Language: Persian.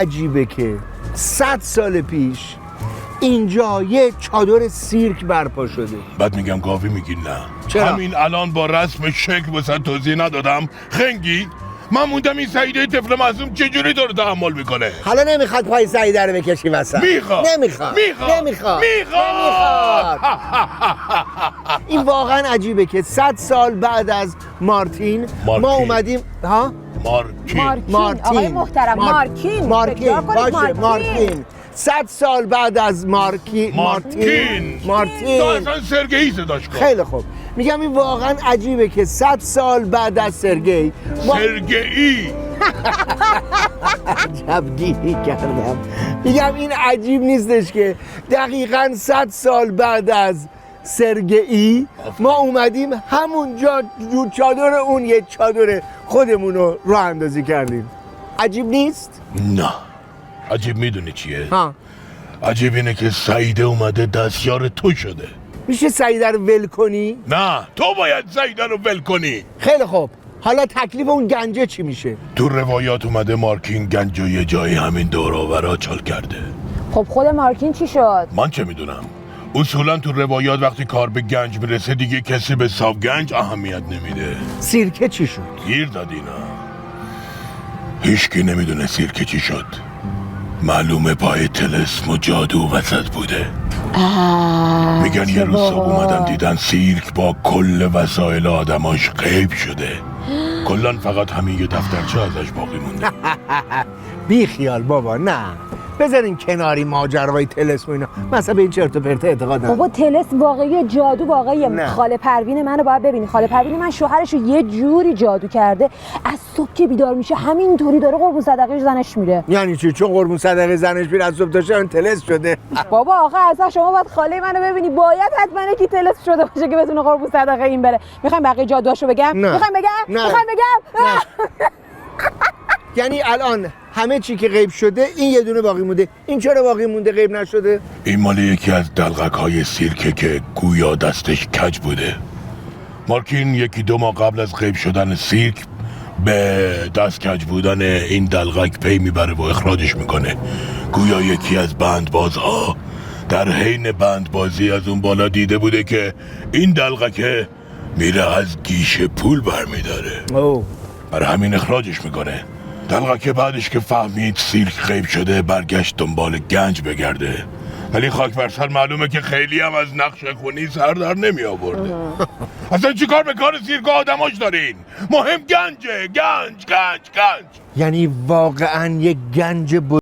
عجیبه که 100 سال پیش اینجا یه چادر سیرک برپا شده. بعد میگم گاوی میگی نه. چرا؟ همین الان با رسم شکل واسه توضیح ندادم خنگی. من موندم این سعیده طفل معصوم چجوری تو رو تحمل میکنه. حالا نمیخواد پای سعیده رو بکشی وسط. میخواد. نمیخواد. این واقعا عجیبه که 100 سال بعد از مارتین ما اومدیم آقای محترم مارکین مارتین 100 سال بعد از مارتین تو اصلا سرگئی صداش کن. خیلی خوب میگم این واقعا عجیبه که 100 سال بعد از سرگئی سرگئی عجبگیری کردم. میگم این عجیب نیستش که دقیقاً 100 سال بعد از سرگئی ما اومدیم همونجا چادر اون یه چادر خودمون رو راه اندازی کردیم. عجیب نیست؟ نه. عجیب میدونی چیه؟ عجیب اینه که سعیده اومده دستیار تو شده. میشه سعیده رو ول کنی؟ نه تو باید سعیده رو ول کنی. خیلی خوب حالا تکلیف اون گنجه چی میشه؟ تو روایات اومده مارکین گنج یه جایی همین دور و برا چال کرده. خب خود مارکین چی شد؟ من چه میدونم. اصولا تو روایات وقتی کار به گنج میرسه دیگه کسی به صاحب گنج اهمیت نمیده. سیرکه چی شد؟ گیر دادینا. هیچکی نمیدونه سیرکه چی شد. معلومه پای طلسم و جادو وسط بوده. میگن یه روز صبح اومدن دیدن سیرک با کل وسایل آدماش غیب شده. کلان فقط همین یه دفترچه ازش باقی مونده. بی خیال بابا نه بذارین کناری ماجرای طلسم و اینا. مثلا به این چرت و پرت اعتقاد ندارم. بابا طلسم واقعی جادو واقعیه. خاله پروین منو باید ببینی. خاله پروین من شوهرشو یه جوری جادو کرده از صبح که بیدار میشه همینطوری داره قربون صدقه زنش میره. یعنی چی؟ چون قربون صدقه زنش میره از صبح تا شب طلسم شده؟ بابا آخه اصلا شما باید خاله منو ببینی. باید حتما کی طلسم شده باشه که بتونه قربون صدقه این بره. میخوایم بقیه جادوهاشو بگم؟ میخوایم بگم؟ یعنی الان همه چی که غیب شده این یه دونه باقی مونده. این چرا باقی مونده غیب نشده؟ این مال یکی از دلغک های سیرکه که گویا دستش کج بوده. مارکین یکی دو ماه قبل از غیب شدن سیرک به دست کج بودن این دلغک پی میبره و اخراجش میکنه. گویا یکی از بندبازها در حین بندبازی از اون بالا دیده بوده که این دلغکه میره از گیشه پول برمیداره. برای همین اخراجش میکنه. دلغکه بعدش که فهمید سیرک غیب شده برگشت دنبال گنج بگرده. ولی خاک بر سر معلومه که خیلی هم از نقش خونی سر در نمی آورده. اصلا چی کار به کار سیرک آدماش دارین؟ مهم گنجه. گنج. یعنی واقعا یک گنج